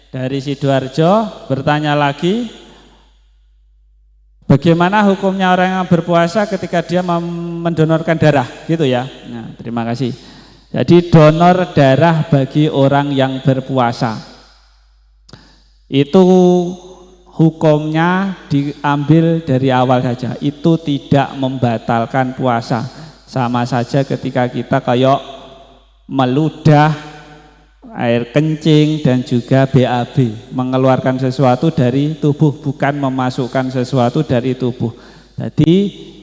dari Sidoarjo bertanya lagi, bagaimana hukumnya orang yang berpuasa ketika dia mendonorkan darah, gitu ya. Nah, terima kasih. Jadi donor darah bagi orang yang berpuasa itu hukumnya diambil dari awal saja, itu tidak membatalkan puasa. Sama saja ketika kita kayak meludah air kencing dan juga BAB, mengeluarkan sesuatu dari tubuh, bukan memasukkan sesuatu dari tubuh. Jadi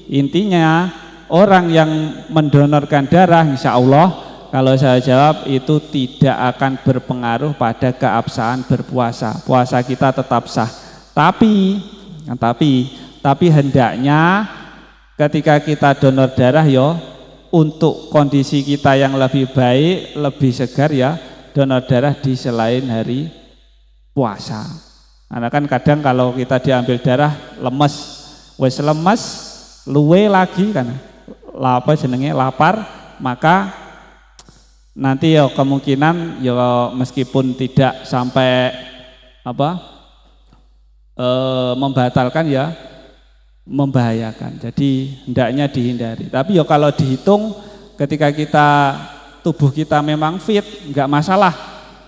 intinya orang yang mendonorkan darah insya Allah, kalau saya jawab, itu tidak akan berpengaruh pada keabsahan berpuasa. Puasa kita tetap sah. Tapi hendaknya ketika kita donor darah ya, untuk kondisi kita yang lebih baik, lebih segar ya, donor darah di selain hari puasa. Karena kan kadang kalau kita diambil darah lemes, wes lemes, luwe lagi kan, lapar, maka nanti ya kemungkinan ya meskipun tidak sampai membatalkan ya, membahayakan. Jadi hendaknya dihindari. Tapi ya kalau dihitung ketika tubuh kita memang fit, enggak masalah.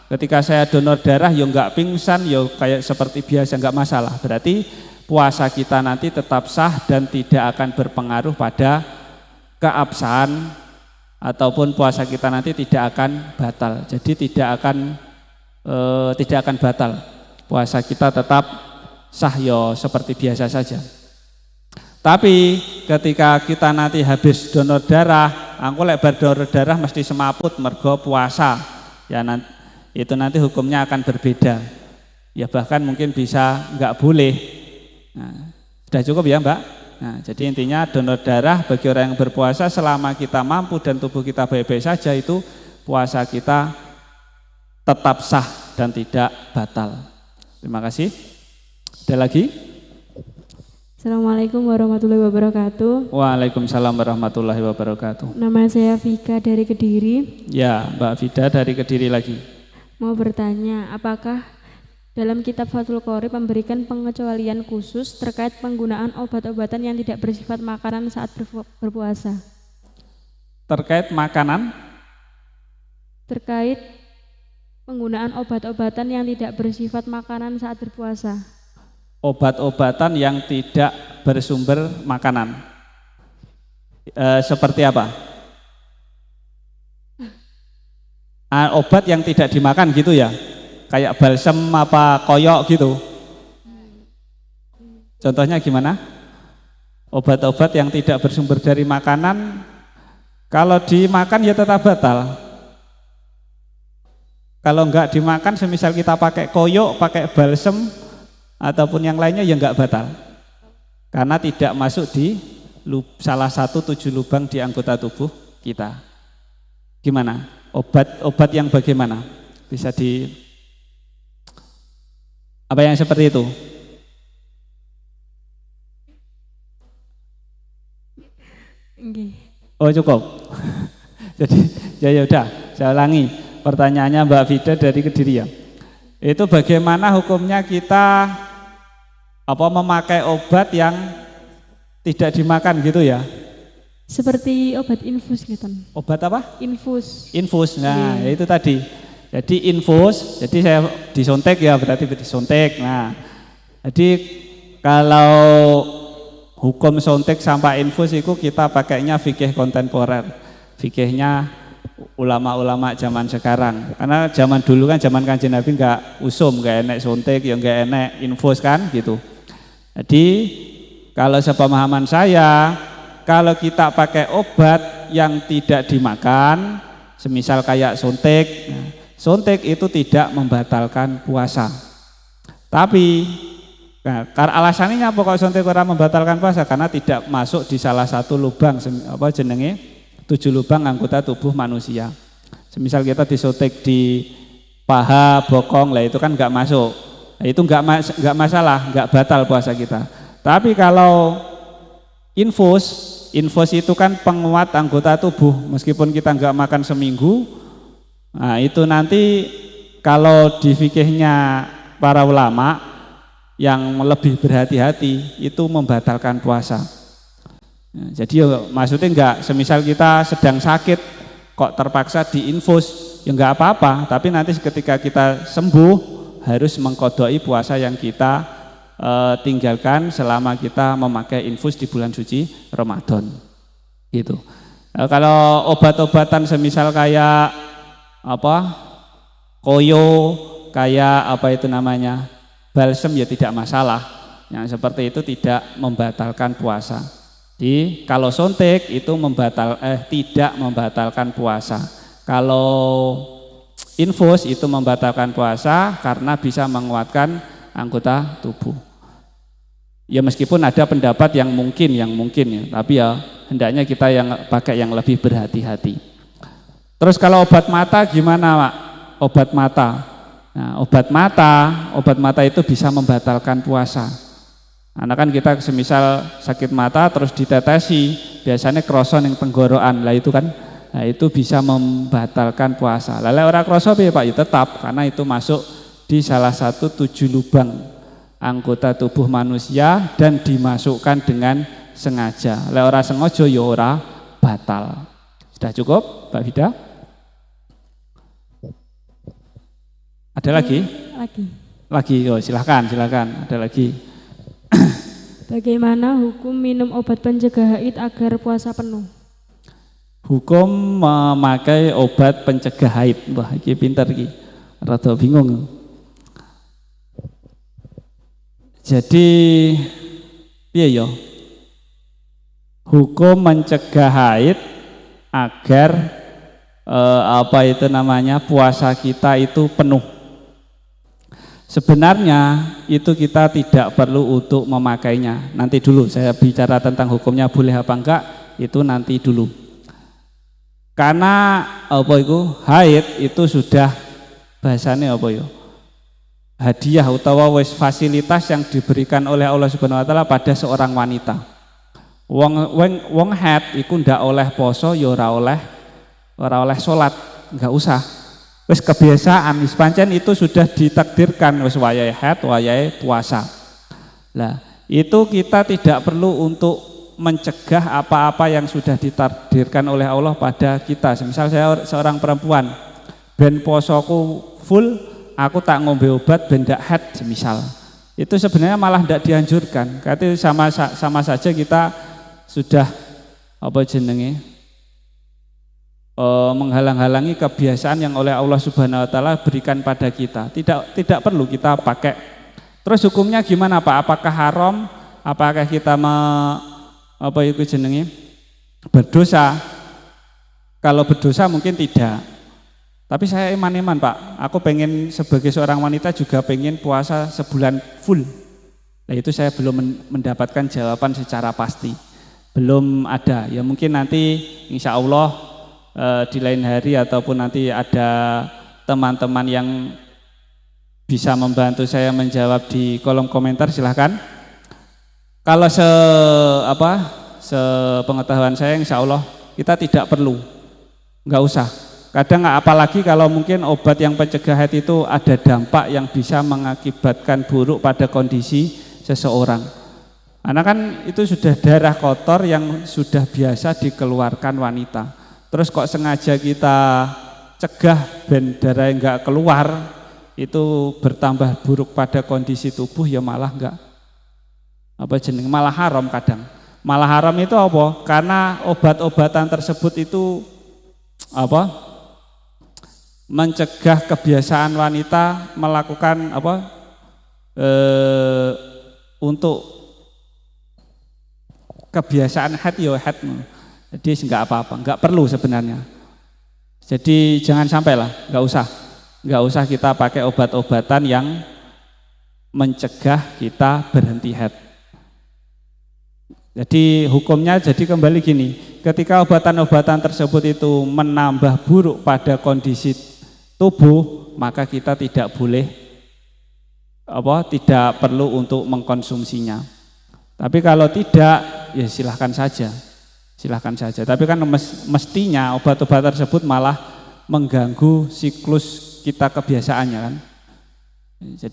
Ketika saya donor darah ya enggak pingsan, ya kayak seperti biasa, enggak masalah. Berarti puasa kita nanti tetap sah dan tidak akan berpengaruh pada keabsahan, ataupun puasa kita nanti tidak akan batal. Jadi tidak akan batal. Puasa kita tetap sah ya seperti biasa saja. Tapi ketika kita nanti habis donor darah, aku lek bar donor darah mesti semaput mergo puasa. Ya itu nanti hukumnya akan berbeda. Ya bahkan mungkin bisa enggak boleh. Nah, sudah cukup ya, Mbak? Nah, jadi intinya donor darah bagi orang yang berpuasa selama kita mampu dan tubuh kita baik-baik saja, itu puasa kita tetap sah dan tidak batal. Terima kasih. Ada lagi? Assalamualaikum warahmatullahi wabarakatuh. Waalaikumsalam warahmatullahi wabarakatuh. Nama saya Vika dari Kediri. Ya, Mbak Vida dari Kediri lagi. Mau bertanya, apakah dalam kitab Fathul Qorib memberikan pengecualian khusus terkait penggunaan obat-obatan yang tidak bersifat makanan saat berpuasa? Terkait makanan? Terkait penggunaan obat-obatan yang tidak bersifat makanan saat berpuasa. Obat-obatan yang tidak bersumber makanan. Seperti apa? Obat yang tidak dimakan gitu ya? Kayak balsem apa koyok gitu. Contohnya gimana? Obat-obat yang tidak bersumber dari makanan, kalau dimakan ya tetap batal. Kalau enggak dimakan, semisal kita pakai koyok, pakai balsem ataupun yang lainnya ya enggak batal. Karena tidak masuk di salah satu 7 lubang di anggota tubuh kita. Gimana? Obat yang bagaimana? Bisa apa yang seperti itu? Oh cukup. Jadi ya udah, saya ulangi pertanyaannya Mbak Vida dari Kediri ya. Itu bagaimana hukumnya kita memakai obat yang tidak dimakan gitu ya? Seperti obat infus gitu. Obat apa? Infus. Infus. Nah, itu tadi. Jadi infus, jadi saya disuntik ya, berarti disuntik. Nah, jadi kalau hukum suntik sampai infus itu kita pakainya fikih kontemporer, fikihnya ulama-ulama zaman sekarang. Karena zaman dulu kan zaman Kanjeng Nabi enggak usum, enggak enek suntik, ya enggak enek infus kan gitu. Jadi kalau sepemahaman saya, kalau kita pakai obat yang tidak dimakan, semisal kayak suntik, suntik itu tidak membatalkan puasa. Tapi karena alasannya apa kok suntik orang membatalkan puasa? Karena tidak masuk di salah satu lubang jenenge 7 lubang anggota tubuh manusia. Semisal kita disuntik di paha, bokong, lah itu kan enggak masuk. Nah, itu enggak masalah, enggak batal puasa kita. Tapi kalau infus itu kan penguat anggota tubuh, meskipun kita enggak makan seminggu. Nah, itu nanti kalau di fikihnya para ulama yang lebih berhati-hati itu membatalkan puasa. Jadi maksudnya enggak, semisal kita sedang sakit kok terpaksa diinfus, ya enggak apa-apa, tapi nanti ketika kita sembuh harus mengqodoi puasa yang kita tinggalkan selama kita memakai infus di bulan suci Ramadan. Gitu. Kalau obat-obatan semisal kayak koyo, kayak balsem ya tidak masalah. Yang seperti itu tidak membatalkan puasa. Jadi kalau suntik itu tidak membatalkan puasa. Kalau infus itu membatalkan puasa karena bisa menguatkan anggota tubuh. Ya meskipun ada pendapat yang mungkin ya, tapi ya hendaknya kita yang pakai yang lebih berhati-hati. Terus kalau obat mata gimana, Pak? Obat mata. Nah, obat mata itu bisa membatalkan puasa. Karena kan kita semisal sakit mata terus ditetesi, biasanya kroso ning tenggorokan. Lah itu kan, nah itu bisa membatalkan puasa. Lah ora kroso piye, Pak? Ya tetap, karena itu masuk di salah satu 7 lubang anggota tubuh manusia dan dimasukkan dengan sengaja. Lah ora sengaja ya ora batal. Sudah cukup, Mbak Vida? Ada lagi? Lagi, oh silahkan. Ada lagi. Bagaimana hukum minum obat pencegah haid agar puasa penuh? Hukum memakai obat pencegah haid. Wah, iki pinter iki. Rada bingung. Jadi piye ya? Hukum mencegah haid agar puasa kita itu penuh. Sebenarnya itu kita tidak perlu untuk memakainya. Nanti dulu saya bicara tentang hukumnya boleh apa enggak, itu nanti dulu. Karena haid itu sudah bahasanya hadiah utawa fasilitas yang diberikan oleh Allah Subhanahu wa taala pada seorang wanita. Wong haid iku ndak oleh poso ya ora oleh salat, enggak usah. Wis kebiasaan, wis pancen itu sudah ditakdirkan wis wayahe haid, wayahe puasa. Lah, itu kita tidak perlu untuk mencegah apa-apa yang sudah ditakdirkan oleh Allah pada kita. Misal saya seorang perempuan, ben posoku full, aku tak ngombe obat ben ndak haid semisal. Itu sebenarnya malah ndak dianjurkan. Berarti sama saja kita sudah menghalang-halangi kebiasaan yang oleh Allah Subhanahu wa taala berikan pada kita. Tidak perlu kita pakai. Terus hukumnya gimana, Pak? Apakah haram? Apakah kita berdosa? Kalau berdosa mungkin tidak. Tapi saya iman-iman, Pak. Aku pengen sebagai seorang wanita juga pengen puasa sebulan full. Nah, itu saya belum mendapatkan jawaban secara pasti. Belum ada. Ya mungkin nanti insya Allah di lain hari ataupun nanti ada teman-teman yang bisa membantu saya menjawab di kolom komentar, silahkan. Kalau sepengetahuan saya insya Allah kita tidak perlu, nggak usah. Kadang apalagi kalau mungkin obat yang pencegah haid itu ada dampak yang bisa mengakibatkan buruk pada kondisi seseorang. Karena kan itu sudah darah kotor yang sudah biasa dikeluarkan wanita. Terus kok sengaja kita cegah ben darah enggak keluar, itu bertambah buruk pada kondisi tubuh, ya malah enggak malah haram kadang. Malah haram itu apa? Karena obat-obatan tersebut itu mencegah kebiasaan wanita melakukan untuk kebiasaan haid. Jadi enggak apa-apa, enggak perlu sebenarnya. Jadi jangan sampailah, enggak usah kita pakai obat-obatan yang mencegah kita berhenti haid. Jadi hukumnya kembali gini, ketika obatan-obatan tersebut itu menambah buruk pada kondisi tubuh, maka kita tidak perlu untuk mengkonsumsinya. Tapi kalau tidak, ya silahkan saja. Tapi kan mestinya obat-obat tersebut malah mengganggu siklus kita kebiasaannya kan. Jadi